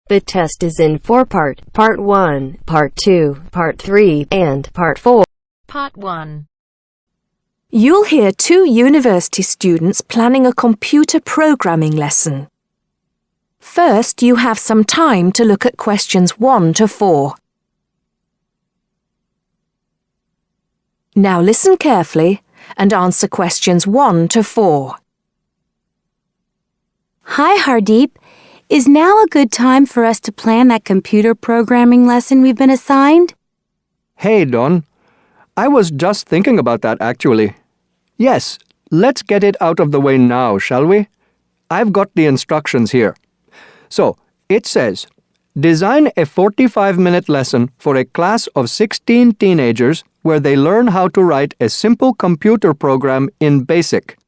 The test is in 4 parts: Part 1, Part 2, Part 3, and Part 4. Part 1. You'll hear 2 university students planning a computer programming lesson. First, you have some time to look at questions 1 to 4. Now listen carefully and answer questions 1 to 4. Hi, Hardeep. Is now a good time for us to plan that computer programming lesson we've been assigned? Hey, Don. I was just thinking about that, actually. Yes, let's get it out of the way now, shall we? I've got the instructions here. So, it says, design a 45-minute lesson for a class of 16 teenagers where they learn how to write a simple computer program in BASIC.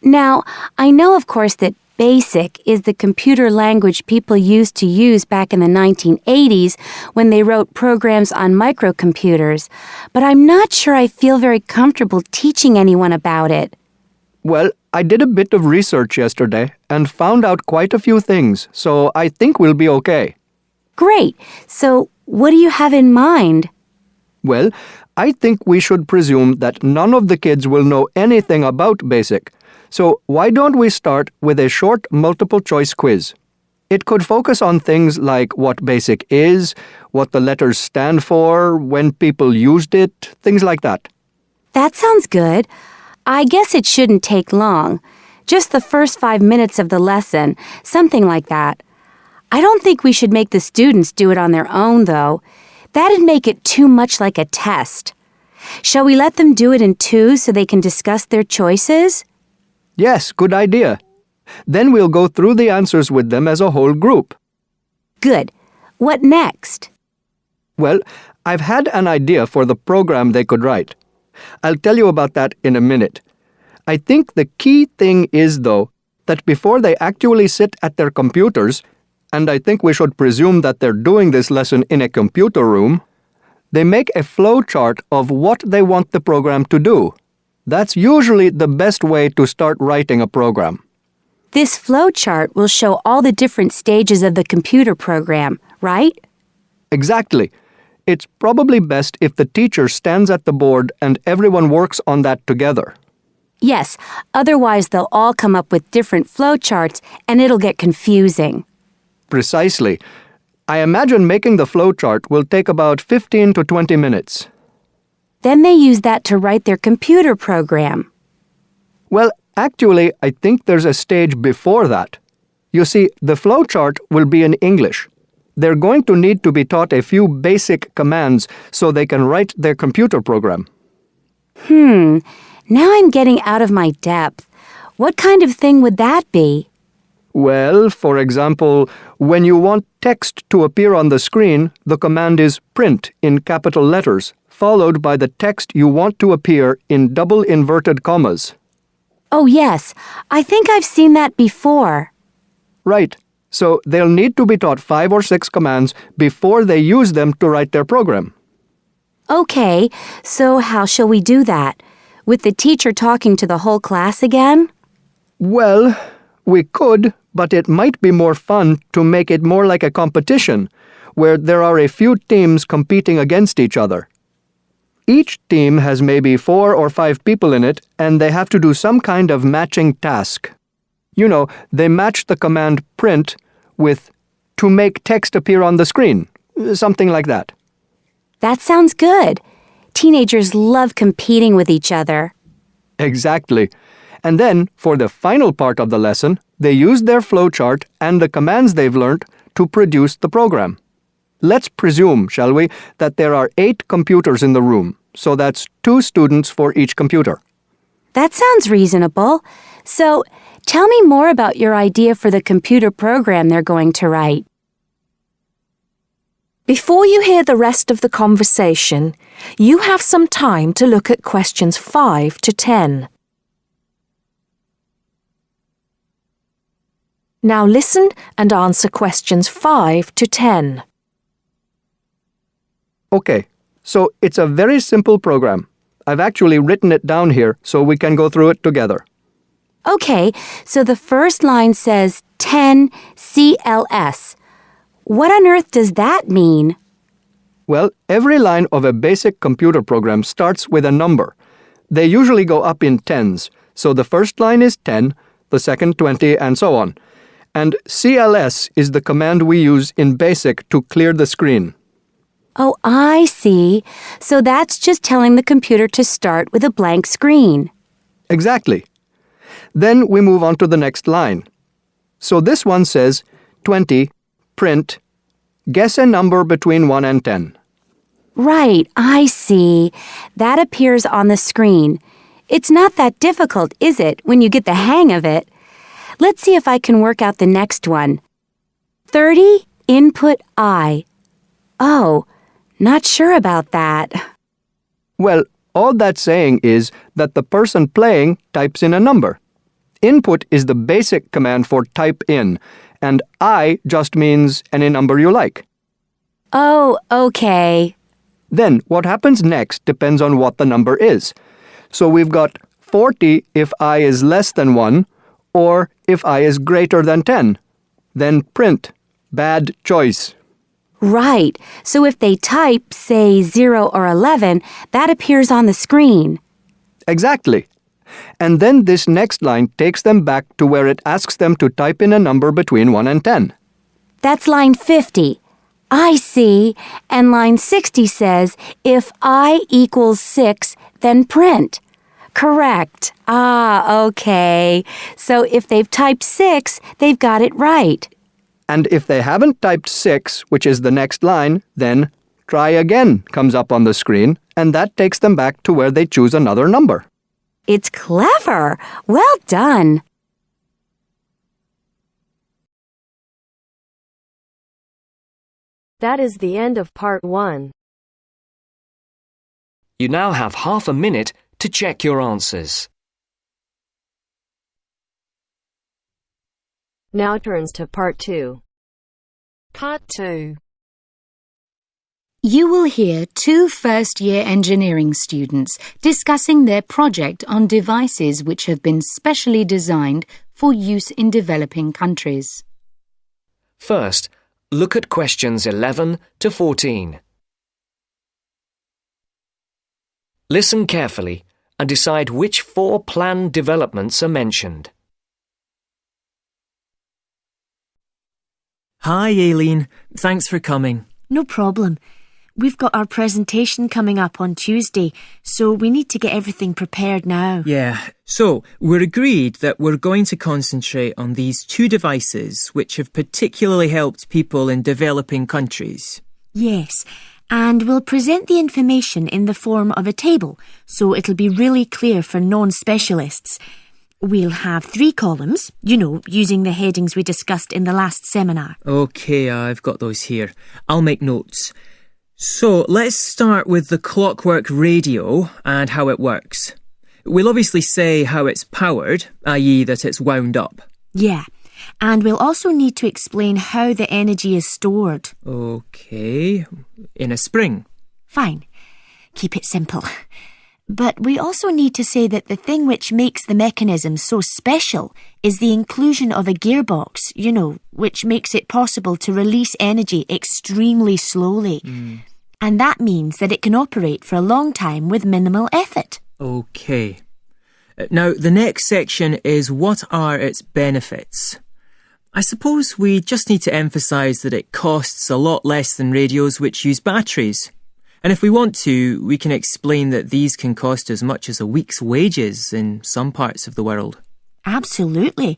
Now, I know, of course, that BASIC is the computer language people used to use back in the 1980s when they wrote programs on microcomputers, but I'm not sure I feel very comfortable teaching anyone about it. Well, I did a bit of research yesterday and found out quite a few things, so I think we'll be okay. Great. So, what do you have in mind? Well, I think we should presume that none of the kids will know anything about BASIC. So why don't we start with a short multiple-choice quiz? It could focus on things like what BASIC is, what the letters stand for, when people used it, things like that. That sounds good. I guess it shouldn't take long. Just the first 5 minutes of the lesson, something like that. I don't think we should make the students do it on their own, though. That'd make it too much like a test. Shall we let them do it in 2 so they can discuss their choices? Yes, good idea. Then we'll go through the answers with them as a whole group. Good. What next? Well, I've had an idea for the program they could write. I'll tell you about that in a minute. I think the key thing is, though, that before they actually sit at their computers, and I think we should presume that they're doing this lesson in a computer room, they make a flow chart of what they want the program to do. That's usually the best way to start writing a program. This flow chart will show all the different stages of the computer program, right? Exactly. It's probably best if the teacher stands at the board and everyone works on that together. Yes, otherwise they'll all come up with different flow charts and it'll get confusing. Precisely. I imagine making the flow chart will take about 15 to 20 minutes. Then they use that to write their computer program. Well, actually, I think there's a stage before that. You see, the flow chart will be in English. They're going to need to be taught a few basic commands so they can write their computer program. Now I'm getting out of my depth. What kind of thing would that be? Well, for example, when you want text to appear on the screen, the command is print in capital letters, followed by the text you want to appear in double inverted commas. Oh yes, I think I've seen that before. Right. So they'll need to be taught 5 or 6 commands before they use them to write their program. Okay, so how shall we do that? With the teacher talking to the whole class again? Well, we could, but it might be more fun to make it more like a competition, where there are a few teams competing against each other. Each team has maybe 4 or 5 people in it, and they have to do some kind of matching task. You know, they match the command print with to make text appear on the screen, something like that. That sounds good. Teenagers love competing with each other. Exactly. And then, for the final part of the lesson, they use their flowchart and the commands they've learned to produce the program. Let's presume, shall we, that there are 8 computers in the room, so that's 2 students for each computer. That sounds reasonable. So, tell me more about your idea for the computer program they're going to write. Before you hear the rest of the conversation, you have some time to look at questions 5 to 10. Now listen and answer questions 5 to 10. Okay, so it's a very simple program. I've actually written it down here so we can go through it together. Okay, so the first line says 10 CLS. What on earth does that mean? Well, every line of a basic computer program starts with a number. They usually go up in tens, so the first line is 10, the second 20, and so on. And CLS is the command we use in BASIC to clear the screen. Oh, I see. So that's just telling the computer to start with a blank screen. Exactly. Then we move on to the next line. So this one says 20, print, guess a number between 1 and 10. Right, I see. That appears on the screen. It's not that difficult, is it, when you get the hang of it? Let's see if I can work out the next one. 30, input I. Oh, not sure about that. Well, all that's saying is that the person playing types in a number. Input is the basic command for type in, and I just means any number you like. Oh, okay. Then what happens next depends on what the number is. So we've got 40 if I is less than 1, or if I is greater than 10. Then print. Bad choice. Right. So if they type, say, 0 or 11, that appears on the screen. Exactly. And then this next line takes them back to where it asks them to type in a number between 1 and 10. That's line 50. I see. And line 60 says, if I equals 6, then print. Correct. Ah, okay. So if they've typed 6, they've got it right. And if they haven't typed 6, which is the next line, then try again comes up on the screen, and that takes them back to where they choose another number. It's clever. Well done. That is the end of part 1. You now have half a minute to check your answers. Now turns to part 2. Part 2. You will hear two first-year engineering students discussing their project on devices which have been specially designed for use in developing countries. First, look at questions 11 to 14. Listen carefully and decide which 4 planned developments are mentioned. Hi, Aileen. Thanks for coming. No problem. We've got our presentation coming up on Tuesday, so we need to get everything prepared now. Yeah, so we're agreed that we're going to concentrate on these 2 devices which have particularly helped people in developing countries. Yes, and we'll present the information in the form of a table, so it'll be really clear for non-specialists. We'll have 3 columns, using the headings we discussed in the last seminar. OK, I've got those here. I'll make notes. So let's start with the clockwork radio and how it works. We'll obviously say how it's powered, i.e. that it's wound up. Yeah, and we'll also need to explain how the energy is stored. OK, in a spring. Fine, keep it simple. But we also need to say that the thing which makes the mechanism so special is the inclusion of a gearbox, which makes it possible to release energy extremely slowly. And that means that it can operate for a long time with minimal effort. OK. Now, the next section is what are its benefits? I suppose we just need to emphasise that it costs a lot less than radios which use batteries. And if we want to, we can explain that these can cost as much as a week's wages in some parts of the world. Absolutely.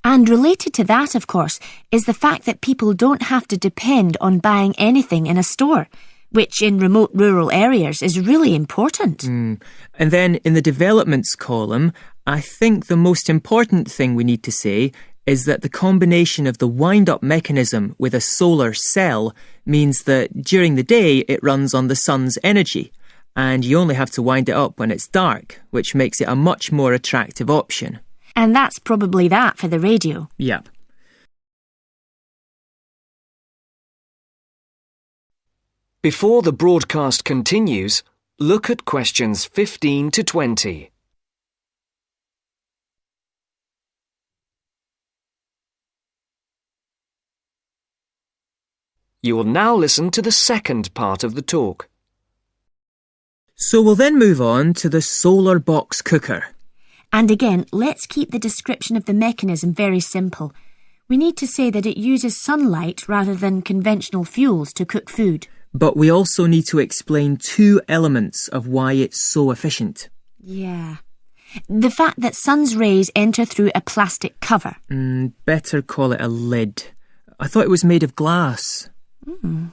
And related to that, of course, is the fact that people don't have to depend on buying anything in a store, which in remote rural areas is really important. And then in the developments column, I think the most important thing we need to say is that the combination of the wind-up mechanism with a solar cell means that during the day it runs on the sun's energy, and you only have to wind it up when it's dark, which makes it a much more attractive option. And that's probably that for the radio. Yep. Before the broadcast continues, look at questions 15 to 20. You will now listen to the second part of the talk. So we'll then move on to the solar box cooker. And again, let's keep the description of the mechanism very simple. We need to say that it uses sunlight rather than conventional fuels to cook food. But we also need to explain two elements of why it's so efficient. Yeah. The fact that sun's rays enter through a plastic cover. Better call it a lid. I thought it was made of glass.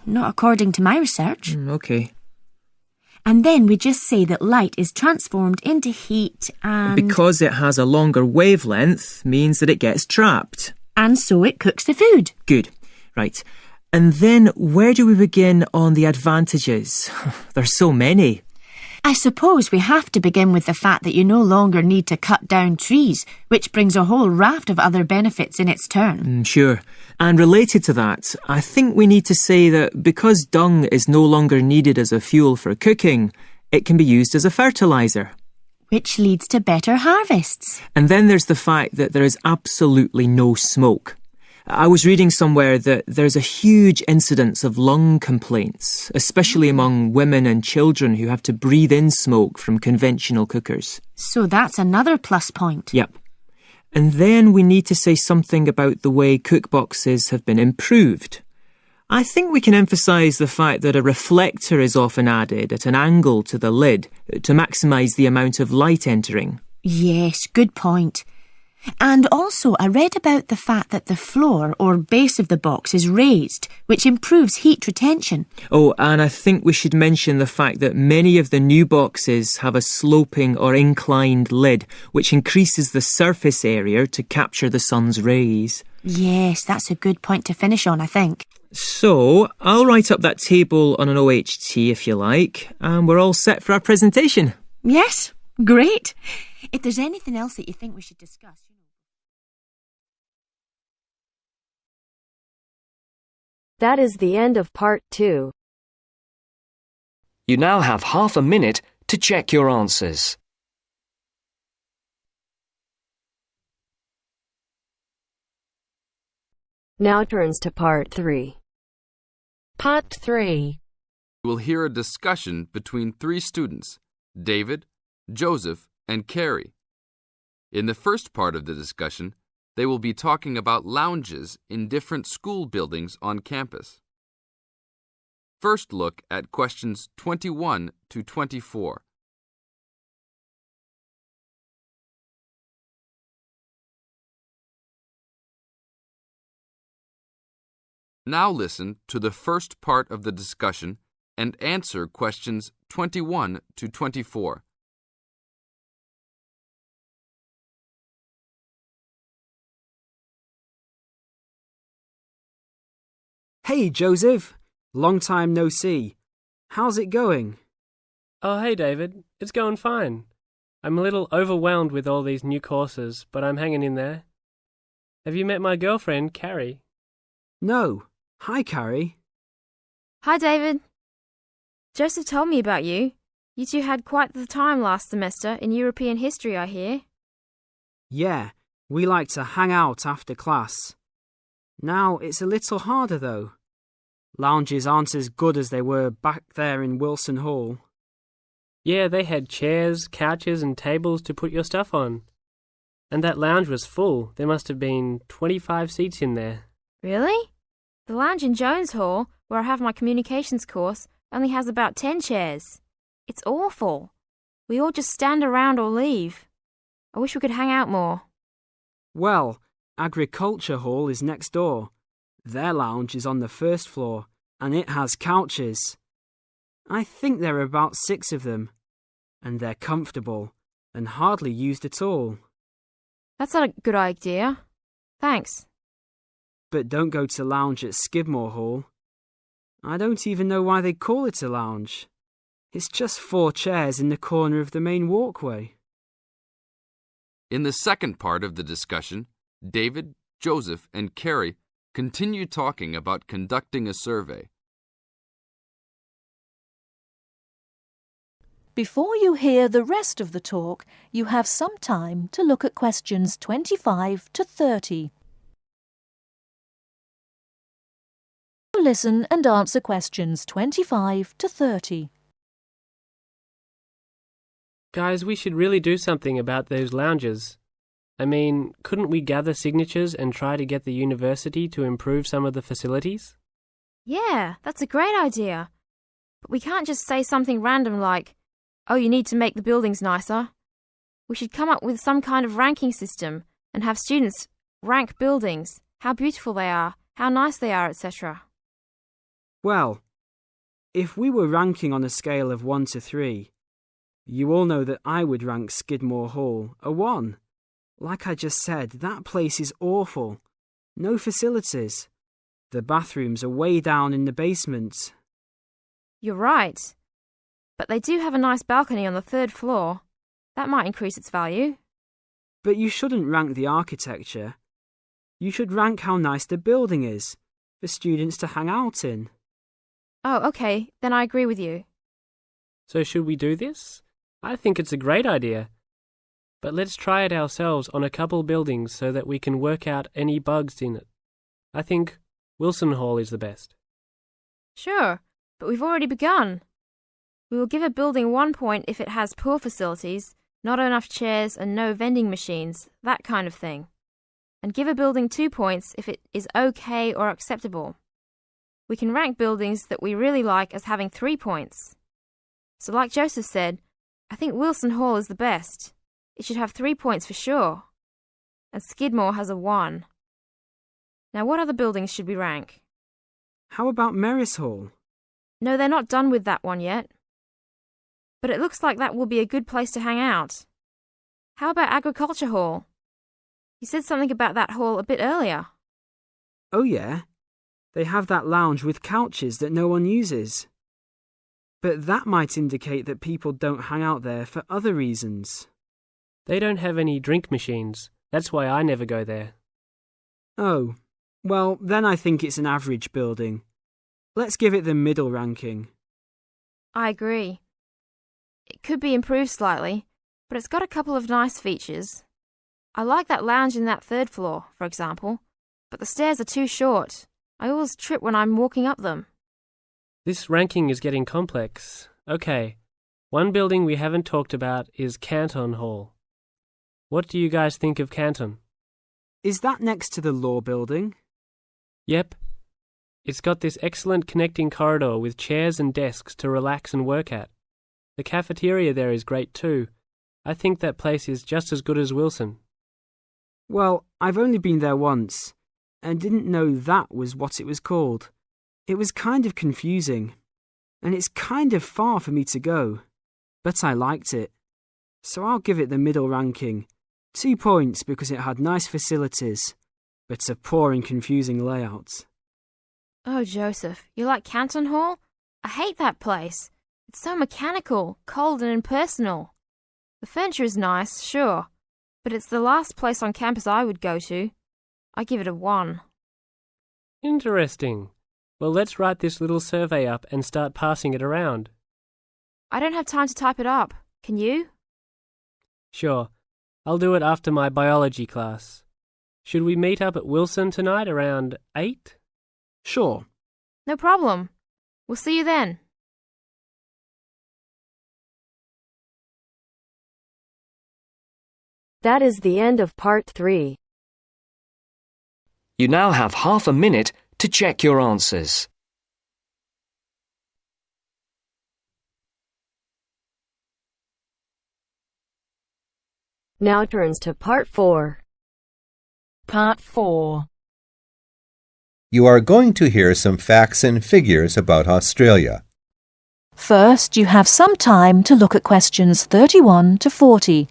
Not according to my research. Okay. And then we just say that light is transformed into heat and... Because it has a longer wavelength means that it gets trapped. And so it cooks the food. Good. Right. And then where do we begin on the advantages? There's so many. I suppose we have to begin with the fact that you no longer need to cut down trees, which brings a whole raft of other benefits in its turn. Sure. And related to that, I think we need to say that because dung is no longer needed as a fuel for cooking, it can be used as a fertiliser. Which leads to better harvests. And then there's the fact that there is absolutely no smoke. I was reading somewhere that there's a huge incidence of lung complaints, especially among women and children who have to breathe in smoke from conventional cookers. So that's another plus point. Yep. And then we need to say something about the way cookboxes have been improved. I think we can emphasise the fact that a reflector is often added at an angle to the lid to maximise the amount of light entering. Yes, good point. And also, I read about the fact that the floor or base of the box is raised, which improves heat retention. Oh, and I think we should mention the fact that many of the new boxes have a sloping or inclined lid, which increases the surface area to capture the sun's rays. Yes, that's a good point to finish on, I think. So, I'll write up that table on an OHT if you like, and we're all set for our presentation. Yes, great. If there's anything else that you think we should discuss... That is the end of part 2. You now have half a minute to check your answers. Now turns to part 3. Part 3. You will hear a discussion between three students, David, Joseph, and Carrie. In the first part of the discussion, they will be talking about lounges in different school buildings on campus. First, look at questions 21 to 24. Now listen to the first part of the discussion and answer questions 21 to 24. Hey, Joseph. Long time no see. How's it going? Oh, hey, David. It's going fine. I'm a little overwhelmed with all these new courses, but I'm hanging in there. Have you met my girlfriend, Carrie? No. Hi, Carrie. Hi, David. Joseph told me about you. You two had quite the time last semester in European history, I hear. Yeah, we like to hang out after class. Now it's a little harder, though. Lounges aren't as good as they were back there in Wilson Hall. Yeah, they had chairs, couches and tables to put your stuff on. And that lounge was full. There must have been 25 seats in there. Really? The lounge in Jones Hall, where I have my communications course, only has about 10 chairs. It's awful. We all just stand around or leave. I wish we could hang out more. Well, Agriculture Hall is next door. Their lounge is on the first floor, and it has couches. I think there are about 6 of them, and they're comfortable and hardly used at all. That's not a good idea. Thanks. But don't go to lounge at Skidmore Hall. I don't even know why they call it a lounge. It's just 4 chairs in the corner of the main walkway. In the second part of the discussion, David, Joseph, and Carrie continue talking about conducting a survey. Before you hear the rest of the talk, you have some time to look at questions 25 to 30. listen and answer questions 25 to 30. Guys, we should really do something about those lounges. I mean, couldn't we gather signatures and try to get the university to improve some of the facilities? Yeah, that's a great idea. But we can't just say something random like, oh, you need to make the buildings nicer. We should come up with some kind of ranking system and have students rank buildings, how beautiful they are, how nice they are, etc. Well, if we were ranking on a scale of 1 to 3, you all know that I would rank Skidmore Hall a 1. Like I just said, that place is awful. No facilities. The bathrooms are way down in the basement. You're right. But they do have a nice balcony on the 3rd floor. That might increase its value. But you shouldn't rank the architecture. You should rank how nice the building is for students to hang out in. Oh, okay, then I agree with you. So should we do this? I think it's a great idea. But let's try it ourselves on a couple buildings so that we can work out any bugs in it. I think Wilson Hall is the best. Sure, but we've already begun. We will give a building 1 point if it has poor facilities, not enough chairs and no vending machines, that kind of thing. And give a building 2 points if it is okay or acceptable. We can rank buildings that we really like as having 3 points. So like Joseph said, I think Wilson Hall is the best. It should have 3 points for sure. And Skidmore has a 1. Now what other buildings should we rank? How about Merris Hall? No, they're not done with that one yet. But it looks like that will be a good place to hang out. How about Agriculture Hall? You said something about that hall a bit earlier. Oh yeah, they have that lounge with couches that no one uses. But that might indicate that people don't hang out there for other reasons. They don't have any drink machines. That's why I never go there. Oh, well, then I think it's an average building. Let's give it the middle ranking. I agree. It could be improved slightly, but it's got a couple of nice features. I like that lounge in that 3rd floor, for example, but the stairs are too short. I always trip when I'm walking up them. This ranking is getting complex. Okay, one building we haven't talked about is Canton Hall. What do you guys think of Canton? Is that next to the law building? Yep. It's got this excellent connecting corridor with chairs and desks to relax and work at. The cafeteria there is great too. I think that place is just as good as Wilson. Well, I've only been there once, and didn't know that was what it was called. It was kind of confusing, and it's kind of far for me to go, but I liked it. So I'll give it the middle ranking, 2 points because it had nice facilities, but a poor and confusing layout. Oh, Joseph, you like Canton Hall? I hate that place. It's so mechanical, cold and impersonal. The furniture is nice, sure, but it's the last place on campus I would go to. I give it a 1. Interesting. Well, let's write this little survey up and start passing it around. I don't have time to type it up. Can you? Sure. I'll do it after my biology class. Should we meet up at Wilson tonight around 8? Sure. No problem. We'll see you then. That is the end of part 3. You now have half a minute to check your answers. Now turns to part 4. Part 4. You are going to hear some facts and figures about Australia. First, you have some time to look at questions 31 to 40.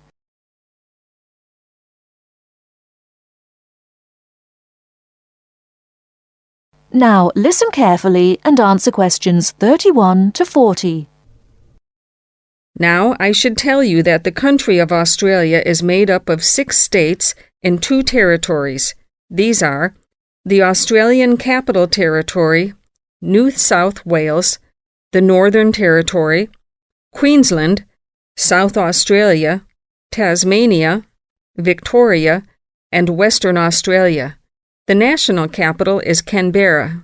Now, listen carefully and answer questions 31 to 40. Now, I should tell you that the country of Australia is made up of 6 states and 2 territories. These are the Australian Capital Territory, New South Wales, the Northern Territory, Queensland, South Australia, Tasmania, Victoria, and Western Australia. The national capital is Canberra.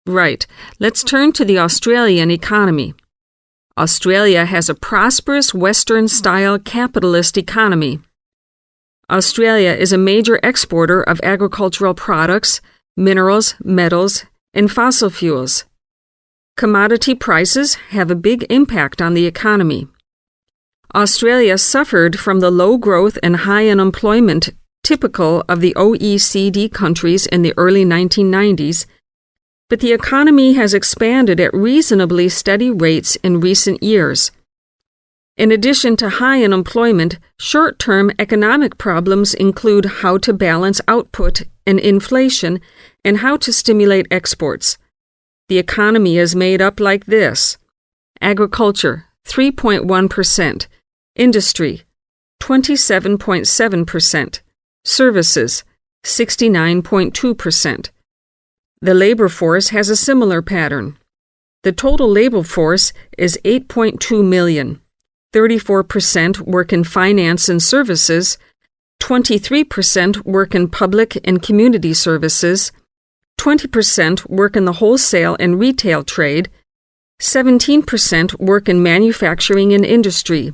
Right. Let's turn to the Australian economy. Australia has a prosperous Western-style capitalist economy. Australia is a major exporter of agricultural products, minerals, metals, and fossil fuels. Commodity prices have a big impact on the economy. Australia suffered from the low growth and high unemployment typical of the OECD countries in the early 1990s, but the economy has expanded at reasonably steady rates in recent years. In addition to high unemployment, short-term economic problems include how to balance output and inflation and how to stimulate exports. The economy is made up like this: agriculture, 3.1%, industry, 27.7%, services, 69.2%. The labor force has a similar pattern. The total labor force is 8.2 million. 34% work in finance and services, 23% work in public and community services, 20% work in the wholesale and retail trade, 17% work in manufacturing and industry,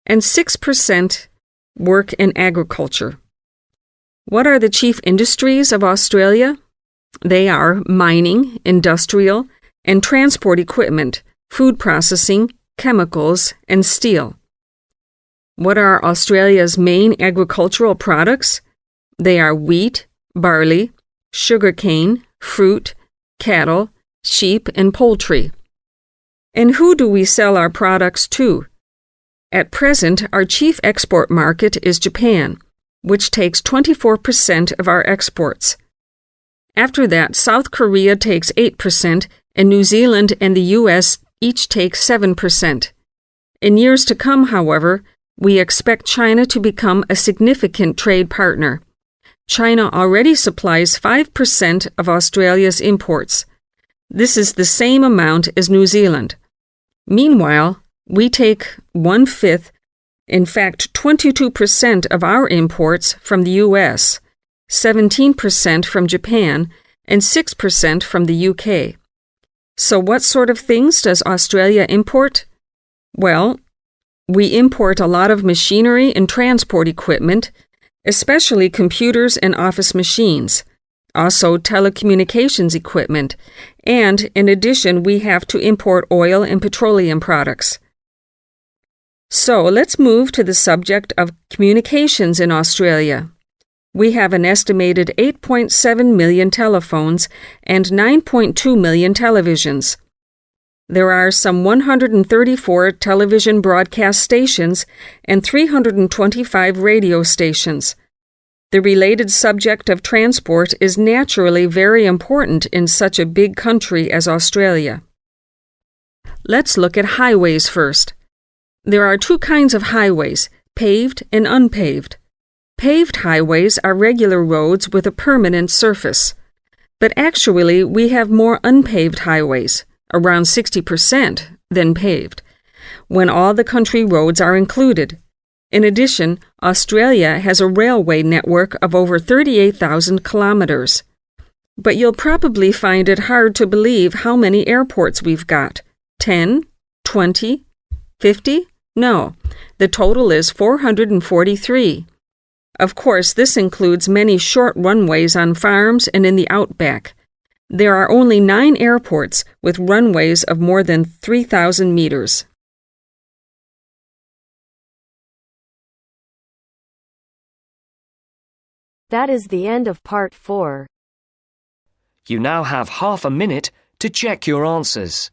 and 6% work in agriculture. What are the chief industries of Australia? They are mining, industrial, and transport equipment, food processing, chemicals, and steel. What are Australia's main agricultural products? They are wheat, barley, sugarcane, fruit, cattle, sheep, and poultry. And who do we sell our products to? At present, our chief export market is Japan, which takes 24% of our exports. After that, South Korea takes 8%, and New Zealand and the U.S. each take 7%. In years to come, however, we expect China to become a significant trade partner. China already supplies 5% of Australia's imports. This is the same amount as New Zealand. Meanwhile, we take 1/5, in fact 22% of our imports from the U.S., 17% from Japan, and 6% from the UK. So what sort of things does Australia import? Well, we import a lot of machinery and transport equipment, especially computers and office machines, also telecommunications equipment, and in addition we have to import oil and petroleum products. So let's move to the subject of communications in Australia. We have an estimated 8.7 million telephones and 9.2 million televisions. There are some 134 television broadcast stations and 325 radio stations. The related subject of transport is naturally very important in such a big country as Australia. Let's look at highways first. There are two kinds of highways, paved and unpaved. Paved highways are regular roads with a permanent surface. But actually, we have more unpaved highways, around 60%, than paved, when all the country roads are included. In addition, Australia has a railway network of over 38,000 kilometers. But you'll probably find it hard to believe how many airports we've got. 10? 20? 50? No, the total is 443. Of course, this includes many short runways on farms and in the outback. There are only 9 airports with runways of more than 3,000 meters. That is the end of part 4. You now have half a minute to check your answers.